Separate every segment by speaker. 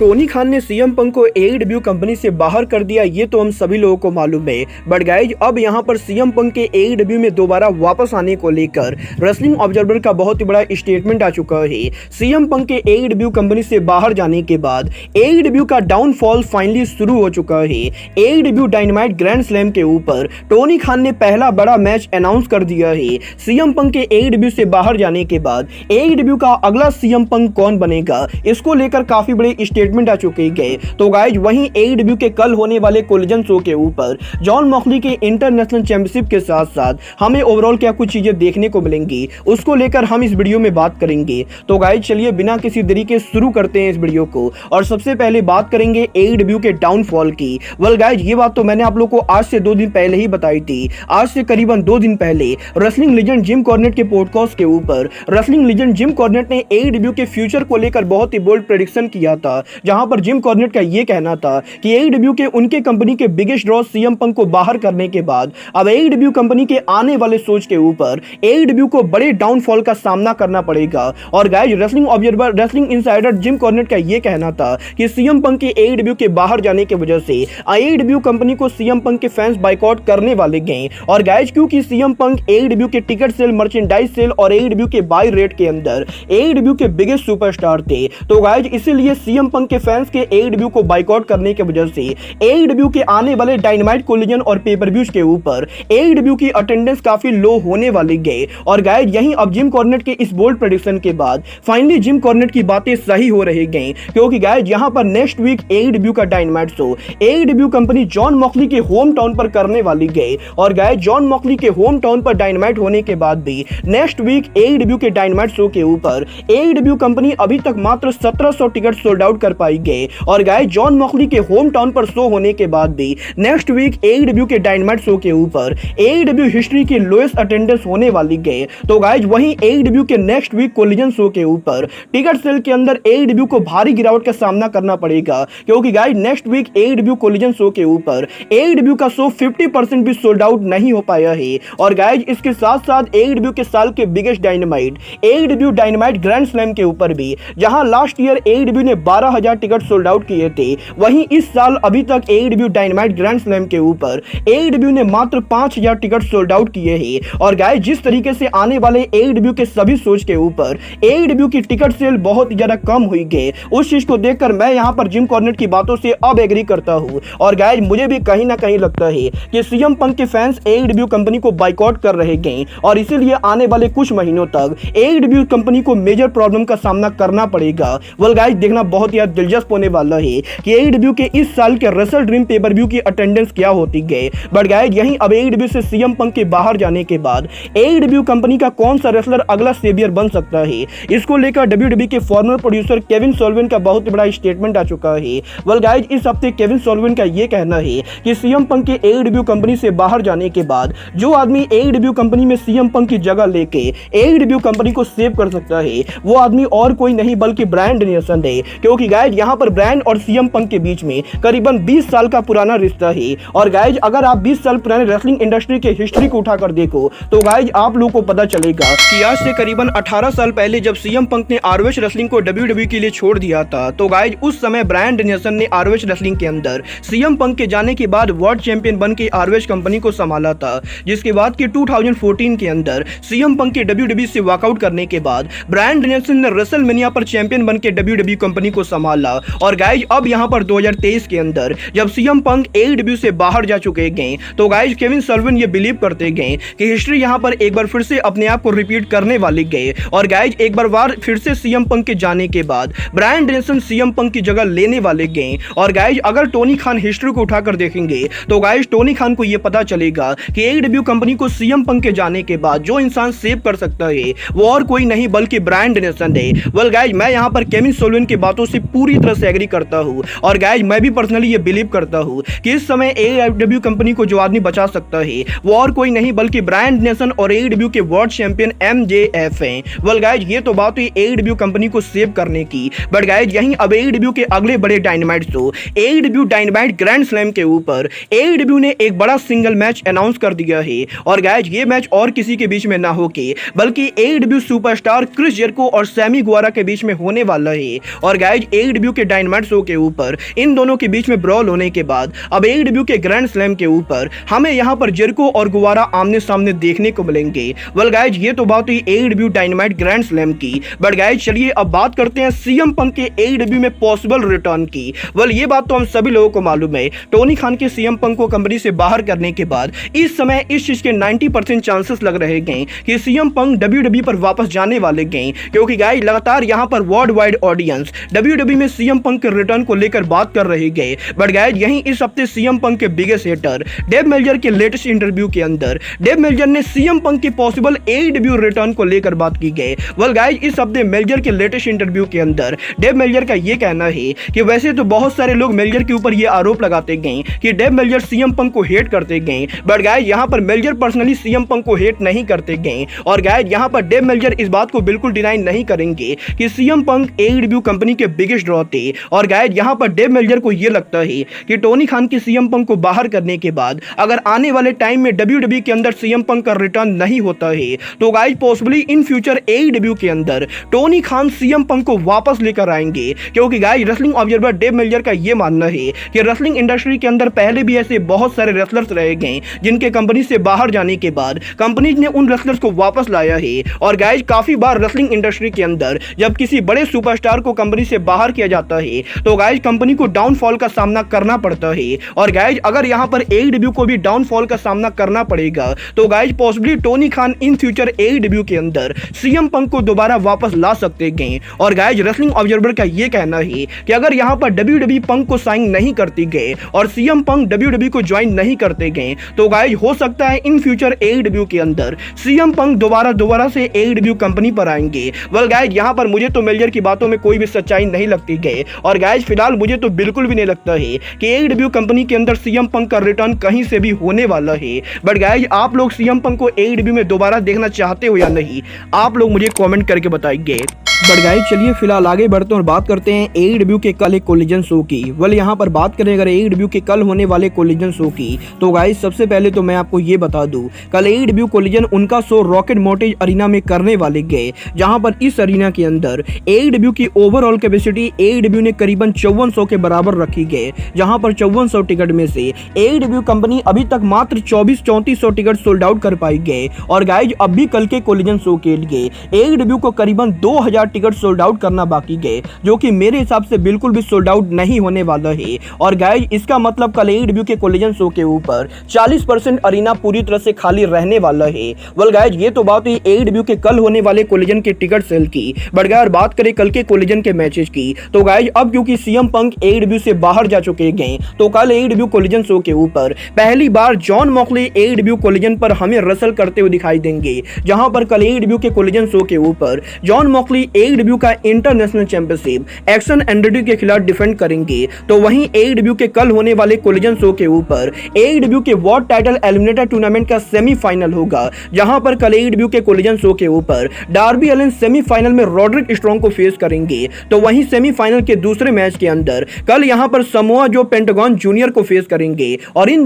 Speaker 1: Tony Khan ने CM Punk को AEW company से बाहर कर दिया, ये तो हम सभी लोगों को मालूम है। बट गाइज अब यहां पर सीएम पंक के एईडब्ल्यू में दोबारा वापस आने को लेकर रेसलिंग ऑब्जर्वर का बहुत ही बड़ा स्टेटमेंट आ चुका है। सीएम पंक के एईडब्ल्यू कंपनी से बाहर जाने के बाद एईडब्ल्यू का डाउनफॉल फाइनली शुरू हो चुका है। एईडब्ल्यू डायनामाइट ग्रैंड स्लैम के ऊपर टोनी खान ने पहला बड़ा मैच अनाउंस कर दिया है। सीएम पंक के एईडब्ल्यू से बाहर जाने के बाद एईडब्ल्यू का अगला सीएम पंक कौन बनेगा, इसको लेकर काफी बड़े स्टेटमेंट आ चुके गए। तो गाइज वहीं एईडब्ल्यू के कल होने वाले कोलिजन शो के ऊपर जॉन मॉक्सली के इंटरनेशनल चैंपियनशिप के साथ साथ हमें ओवरऑल क्या कुछ चीजें देखने को मिलेंगी, उसको लेकर हम इस वीडियो में बात करेंगे। तो गाइज चलिए बिना किसी देरी के शुरू करते हैं इस वीडियो को, और सबसे पहले बात करेंगे एईडब्ल्यू के डाउनफॉल की। वेल गाइज ये बात तो मैंने आप लोग को आज से 2 दिन पहले ही बताई थी। आज से करीबन 2 दिन पहले रेसलिंग लीजेंड जिम कॉर्नेट के पॉडकास्ट के ऊपर रेसलिंग लीजेंड जिम कॉर्नेट ने एईडब्ल्यू के फ्यूचर को लेकर बहुत ही बोल्ड प्रेडिक्शन किया था, जहां पर जिम कॉर्नेट का यह कहना था कि एईडब्ल्यू के उनके कंपनी के बिगेस्ट ड्रॉ सीएम पंक को बाहर करने के बाद अब एईडब्ल्यू कंपनी के आने वाले सोच के ऊपर एईडब्ल्यू को बड़े डाउनफॉल का सामना करना पड़ेगा। और guys wrestling observer wrestling insider Jim Cornette का यह कहना था कि सीएम पंक के एईडब्ल्यू के बाहर जाने की वजह से एईडब्ल्यू कंपनी को सीएम पंक के फैंस बाइकआउट करने वाले गए। और गाइस क्योंकि सीएम पंक एईडब्ल्यू के टिकट सेल, मर्चेंडाइज सेल और एईडब्ल्यू के बाय रेट के अंदर एईडब्ल्यू के बिगेस्ट सुपरस्टार थे, तो गाइस इसीलिए सीएम पंक के फैंस के एईडब्ल्यू को बाइकआउट करने की वजह से एईडब्ल्यू के आने वाले डायनामाइट कोलिजन और पेपर-व्यूज के ऊपर एईडब्ल्यू की अटेंडेंस काफी लो होने वाली गए। और गाइस यहीं अब जिम कॉर्नेट के इस बोल्ड प्रेडिक्शन के बाद फाइनली जिम कॉर्नेट की बातें सही हो रही गई, क्योंकि गाइस यहां पर नेक्स्ट वीक एईडब्ल्यू का dynamite show AEW company John Moxley के होम टाउन पर करने वाली गई। और गाइस जॉन मॉक्सली के होम टाउन पर डायनामाइट होने के बाद भी नेक्स्ट वीक एईडब्ल्यू के डायनामाइट शो के ऊपर एईडब्ल्यू कंपनी अभी तक मात्र 1700 टिकट सोल्ड आउट कर पाई गए। और गाइस जॉन मॉक्सली के होम टाउन पर शो होने के बाद भी नेक्स्ट वीक एईडब्ल्यू के डायनामाइट शो के ऊपर एईडब्ल्यू हिस्ट्री की लोएस्ट अटेंडेंस होने वाली गए। तो गाइस वहीं एईडब्ल्यू के नेक्स्ट वीक कोलिजन शो के ऊपर टिकट सेल के अंदर एईडब्ल्यू को भारी गिरावट का सामना करना पड़ेगा, क्योंकि guys next week AEW collision show के ऊपर एईडब्ल्यू का शो 50% भी सोल्ड आउट नहीं हो पाया है। और गाइस इसके साथ साथ एईडब्ल्यू के साल के biggest dynamite AEW dynamite grand slam के ऊपर भी, जहां लास्ट ईयर एईडब्ल्यू ने 12,000 टिकट सोल्ड आउट किए थे, वहीं इस साल अभी तक एईडब्ल्यू डायनामाइट ग्रैंड स्लैम के ऊपर एईडब्ल्यू ने मात्र 5,000 टिकट सोल्ड आउट किए हैं। और गाइस जिस तरीके से आने वाले एईडब्ल्यू के सभी शोज के ऊपर एईडब्ल्यू की टिकट सेल बहुत ही ज्यादा कम हुई गए, उस चीज को देखकर मैं यहां पर जिम कॉर्नेट की बातों से अब एग्री करता हूं। और गाइस मुझे भी कहीं ना कहीं लगता है कि सीएम पंक के फैंस एईडब्ल्यू कंपनी को बाइकआउट कर रहे गए, और इसीलिए आने वाले कुछ महीनों तक एईडब्ल्यू कंपनी को मेजर प्रॉब्लम का सामना करना पड़ेगा। वेल गाइस देखना बहुत ही दिलचस्प होने वाला है कि एईडब्ल्यू के इस साल के रेसल ड्रीम पेपर व्यू की अटेंडेंस क्या होती गई। बट गाइस यहीं अब एईडब्ल्यू से सीएम पंक के बाहर जाने के बाद एईडब्ल्यू कंपनी का कौन सा रेसलर अगला सेवियर बन सकता है, इसको लेकर डब्ल्यूडब्ल्यूई के फॉर्मर प्रोड्यूसर केविन सॉल्वेन का बहुत बड़ा स्टेटमेंट आ चुका है। वेल गाइस इस हफ्ते केविन सॉल्वेन का यह कहना है कि सीएम पंक के एईडब्ल्यू कंपनी से बाहर जाने के बाद जो आदमी एईडब्ल्यू कंपनी में सीएम पंक की जगह लेके एईडब्ल्यू कंपनी को सेव कर सकता है, वो आदमी और कोई नहीं बल्कि ब्रायन डैनियल्सन है। क्योंकि गाइस यहां पर ब्रायन और सीएम पंक के बीच में करीबन 20 साल का पुराना रिश्ता है। और गाइस अगर आप 20 साल पुराने रेसलिंग इंडस्ट्री के हिस्ट्री को उठाकर देखो तो गाइस आप लोगों को पता चलेगा कि आज से करीबन 18 साल पहले जब सीएम पंक ने आरओएच रेसलिंग को डब्ल्यूडब्ल्यूई के लिए छोड़ दिया था, तो गाइस उस समय ब्रायन डैनियल्सन ने आरओएच रेसलिंग के अंदर सीएम पंक के जाने के बाद वर्ल्ड चैंपियन बन के आरओएच कंपनी को संभाला था। जिसके बाद कि 2014 के अंदर सीएम पंक के डब्ल्यूडब्ल्यूई से वॉकआउट करने के बाद ब्रायन डैनियल्सन ने रेसलमेनिया पर चैंपियन बन के डब्ल्यूडब्ल्यूई कंपनी को संभाला। और गाइस अब यहां पर 2023 के अंदर जब सीएम पंक एईडब्ल्यू से बाहर जा चुके गए, तो गाइस केविन सॉल्वेन ये बिलीव करते गए कि हिस्ट्री यहां पर एक बार फिर से अपने आप को रिपीट करने वाली गए। और गाइस एक बार फिर से सीएम पंक के जाने के बाद ब्रायन डैनियल्सन सीएम पंक की जगह लेने वाले गए। और गाइस अगर टोनी खान हिस्ट्री को उठाकर देखेंगे तो गाइस टोनी खान को यह पता चलेगा कि एईडब्ल्यू कंपनी को सीएम पंक के जाने के बाद जो इंसान सेव कर सकता है वो और कोई नहीं बल्कि ब्रायन डैनियल्सन है। वेल गाइस मैं यहां पर केविन सॉल्वेन की बातों से पूरी तरह से एग्री करता हूं। और गाइस मैं भी पर्सनली ये बिलीव करता हूं कि इस समय एईडब्ल्यू कंपनी को जो आदमी बचा सकता है वो और कोई नहीं बल्कि ब्रायन डैनियल्सन और एईडब्ल्यू के वर्ल्ड चैंपियन एमजेएफ हैं। वेल गाइस ये तो बात हुई एईडब्ल्यू कंपनी को सेव करने की। बट गाइस यहीं अब एईडब्ल्यू के अगले बड़े dynamite show AEW dynamite grand slam के ऊपर एईडब्ल्यू ने एक बड़ा सिंगल मैच अनाउंस कर दिया है। और गाइस ये मैच और किसी के बीच में ना होके बल्कि एईडब्ल्यू सुपरस्टार क्रिस जेरिको और सैमी गुएरा के बीच में होने वाला है। और गाइस AEW के डायनामाइट शो के ऊपर इन दोनों के बीच में ब्रॉल होने के बाद अब AEW के ग्रैंड स्लैम के ऊपर हमें यहां पर जेरिको और गुवारा आमने सामने देखने को मिलेंगे। वेल गाइज, ये तो बात हुई AEW डायनामाइट ग्रैंड स्लैम की। बट गाइज चलिए अब बात करते हैं CM पंक के AEW में पॉसिबल रिटर्न की। वेल ये बात तो हम सभी लोगों को मालूम है, टोनी खान के CM पंक को कंपनी से बाहर करने के बाद इस समय इस चीज के 90% चांसेस लग रहे हैं कि CM पंक WWE पर वापस जाने वाले हैं, क्योंकि गाइज लगातार यहां पर वर्ल्ड वाइड ऑडियंस WWE में CM पंक के रिटर्न को लेकर बात कर रही है। बट गाइज यहीं इस हफ्ते CM पंक के बिगेस्ट हेटर डेव मेल्जर के लेटेस्ट इंटरव्यू के अंदर डेव मेल्जर ने CM पंक के पॉसिबल AEW रिटर्न को लेकर बात की गई। वेल गाइज इस हफ्ते मेल्जर के लेटेस्ट इंटरव्यू के अंदर डेव मेल्जर का यह कहना है कि वैसे तो बहुत सारे लोग मेल्जर के ऊपर यह आरोप लगाते गए कि डेव मेल्जर CM पंक को हेट करते गए, बट गाइज यहां पर मेल्जर पर्सनली CM पंक को हेट नहीं करते गए। और गाइज यहां पर डेव मेल्जर इस बात को बिल्कुल डिनाई नहीं करेंगे कि CM पंक AEW कंपनी के बिगेस्ट ड्रॉ थे। और गाइज यहां पर डेव मेल्जर को यह लगता है कि टोनी खान के CM पंक को बाहर करने के बाद अगर आने वाले टाइम में WWE के अंदर CM पंक का रिटर्न नहीं होता है तो guys possibly in future AEW के अंदर टोनी खान CM पंक को वापस लेकर आएंगे, क्योंकि guys wrestling observer Dave Meltzer का यह मानना है कि रेसलिंग इंडस्ट्री के अंदर पहले भी ऐसे बहुत सारे रेसलर्स रहे गए जिनके कंपनी से बाहर जाने के बाद कंपनी ने उन रेसलर्स को वापस लाया है। और गाइज काफी बार रेसलिंग इंडस्ट्री के अंदर जब किसी बड़े सुपरस्टार को कंपनी से बाहर किया जाता है तो गाइज कंपनी को डाउनफॉल का सामना करना पड़ता है। और गाइज अगर यहां पर AEW को भी डाउनफॉल का सामना करना पड़ेगा तो guys possibly Tony Khan in future AEW के अंदर CM पंक को दोबारा वापस ला सकते हैं। और गाइज रेसलिंग ऑब्जर्वर का यह कहना है कि अगर यहां पर WWE पंक को साइन नहीं करती गए और CM पंक WWE को ज्वाइन नहीं करते गए तो गाइज हो सकता है इन फ्यूचर AEW के अंदर CM पंक दोबारा से AEW कंपनी पर आएंगे। वेल गाइज यहां पर मुझे तो मेल्जर की बातों में कोई भी सच्चाई नहीं लगती गए। और गाइज फिलहाल मुझे तो बिल्कुल भी नहीं लगता है कि AEW कंपनी के अंदर CM पंक का रिटर्न कहीं से भी होने वाला है। बट गाइज आप लोग CM पंक को AEW में दोबारा देखना चाहते हो या नहीं, आप लोग मुझे कमेंट करके बताइए। बट गाइज चलिए फिलहाल आगे बढ़ते हैं और बात करते हैं AEW के कल एक कोलिजन शो की। वेल यहाँ पर बात करें अगर AEW के कल होने वाले कोलिजन शो की तो गाइज सबसे पहले तो मैं आपको ये बता दूं, कल AEW कोलिजन उनका शो रॉकेट मोर्टेज अरीना में करने वाले गए, जहां पर इस अरीना के अंदर AEW की ओवरऑल कैपेसिटी AEW ने करीबन 5400 के बराबर रखी गई, जहां पर 5400 टिकट में से AEW कंपनी अभी तक मात्र 3400 टिकट सोल्ड आउट कर पाई गए। और गाइज अब भी कल के कोलिजन शो के लिए AEW को करीबन 2000 टिकट सोल्ड आउट करना बाकी गए, जो कि मेरे हिसाब से बिल्कुल भी सोल्ड आउट नहीं होने वाला है। और गाइज इसका मतलब कल AEW के कोलिजन शो के ऊपर 40% अरीना पूरी तरह से खाली रहने वाला है। वेल गाइज ये तो बात हुई AEW के कल होने वाले कोलिजन के टिकट सेल की। बट गाइज बात करें कल के कोलिजन के मैचेस की तो गाइज अब क्योंकि CM पंक AEW से बाहर जा चुके गए तो कल AEW कोलिजन शो के ऊपर पहली बार जॉन मॉक्सली AEW कोलिजन पर हमें रसल करते हुए दिखाई देंगे, जहां पर कल AEW के कोलिजन शो के ऊपर जॉन मॉक्सली AEW का इंटरनेशनल चैंपियनशिप एक्शन एंड्रेडी के खिलाफ डिफेंड करेंगे। तो वहीं AEW के कल होने वाले कोलिजन शो के ऊपर AEW के वर्ल्ड टाइटल एलिमिनेटर टूर्नामेंट का सेमीफाइनल होगा, जहां पर कल AEW के कोलिजन शो के ऊपर डार्बी एलन सेमीफाइनल में रॉड्रिक स्ट्रॉन्ग को फेस करेंगे। तो वहीं सेमीफाइनल के दूसरे मैच के अंदर कल यहां पर समोआ जो पेंटागन जूनियर को फेस करेंगे। और इन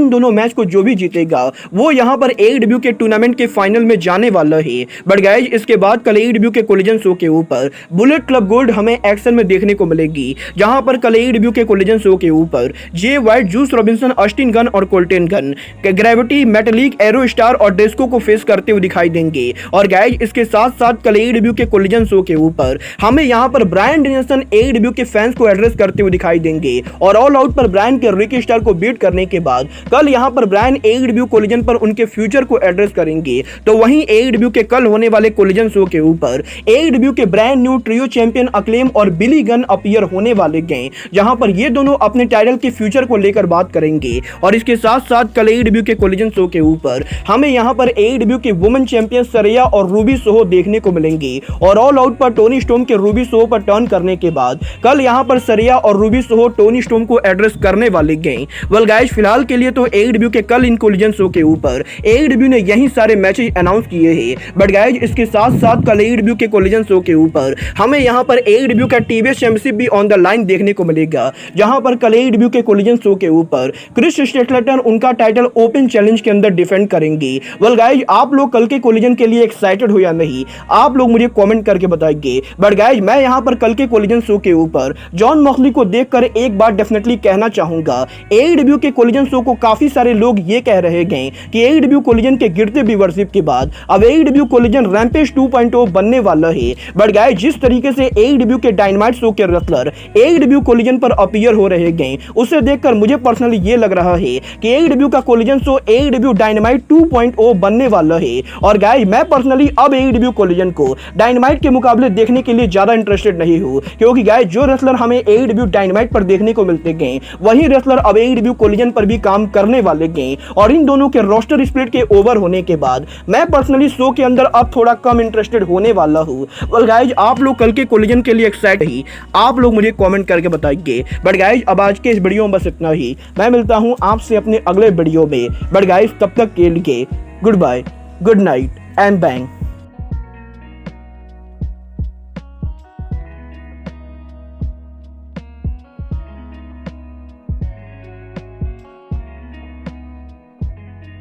Speaker 1: दोनों मैच को जो भी जीतेगा वो यहां पर AEW के टूर्नामेंट के फाइनल में जाने वाला है। बट गाइज इसके बाद कल AEW के कोलिजन शो के ऊपर बुलेट क्लब गोल्ड हमें एक्शन में देखने को मिलेगी, जहां पर कल AEW के कोलिजन शो के ऊपर J White, Juice Robinson, Austin Gunn और Colten Gunn Gravity, Metalik, Aero Star और डेस्को को फेस करते हुए दिखाई देंगे। और गाइज इसके साथ साथ कल AEW के कोलिजन शो के ऊपर हमें यहां पर ब्रायन डेनियल्सन AEW के फैंस को एड्रेस करते हुए दिखाई देंगे। और ऑल आउट पर ब्रायन के रिकी स्टार को बीट करने के बाद कल यहां पर ब्रायन AEW कोलिजन पर उनके फ्यूचर को एड्रेस करेंगे। तो वहीं AEW के कल होने वाले कोलिजन शो के ऊपर AEW के brand new trio champion acclaim और बिली गन अपीयर होने वाले गए, जहां पर ये दोनों अपने टाइटल के फ्यूचर को लेकर बात करेंगे। और इसके साथ साथ कल AEW के कोलिजन शो के ऊपर हमें यहां पर AEW के वुमेन चैंपियन सरिया और रूबी सोहो देखने को मिलेंगी। और ऑल आउट पर टोनी स्टॉर्म के रूबी सोहो पर टर्न करने के बाद कल यहां पर सरिया और रूबी सोहो टोनी स्टॉर्म को एड्रेस करने वाले गए। वेल गाइस फिलहाल के लिए तो AEW के कल इन कोलिजन शो के ऊपर AEW ने यही सारे मैचेस अनाउंस किए हैं। बट गाइस इसके साथ साथ कल AEW के कोलिजन शो के ऊपर हमें यहाँ पर AEW का टीवीएस चैंपियनशिप भी ऑन द लाइन देखने को मिलेगा, जहां पर कल AEW के कोलिजन शो के ऊपर क्रिस स्टेटलर उनका टाइटल ओपन चैलेंज के अंदर डिफेंड करेंगे। वेल गाइज, आप लोग कल के कोलिजन के लिए एक्साइटेड हो या नहीं, आप लोग मुझे कमेंट करके बताइए। बट गाइज, मैं यहाँ पर कल के कोलिजन शो के ऊपर जॉन मॉक्सली को देखकर एक बात डेफिनेटली कहना चाहूंगा। AEW के कोलिजन शो को काफी सारे लोग ये कह रहे हैं कि AEW कोलिजन के गिरते व्यूअरशिप के बाद अब AEW कोलिजन रैम्पेज 2.0 बनने वाला है। बट गाइस, जिस तरीके से AEW के डायनामाइट शो के रेसलर AEW कोलिजन पर अपीयर हो रहे हैं, उसे देखकर मुझे पर्सनली ये लग रहा है कि AEW का कोलिजन शो AEW डायनामाइट 2.0 बनने वाला है। और गाइस, मैं पर्सनली अब AEW कोलिजन को डायनामाइट के मुकाबले देखने के लिए ज्यादा इंटरेस्टेड नहीं हूँ, क्योंकि गाइस जो रेसलर हमें AEW डायनामाइट पर देखने को मिलते हैं, वही रेसलर अब AEW कोलिजन पर भी काम करने वाले हैं। और इन दोनों के रोस्टर स्प्लिट के ओवर होने के बाद मैं पर्सनली शो के अंदर अब थोड़ा कम इंटरेस्टेड होने वाला हूँ। वेल गाइज, आप लोग कल के कोलिजन के लिए एक्साइटेड ही, आप लोग मुझे कमेंट करके बताइए। बट गाइज, अब आज के इस वीडियो में बस इतना ही। मैं मिलता हूँ आपसे अपने अगले वीडियो में। बट गाइज, तब तक के लिए good bye, good night and bang.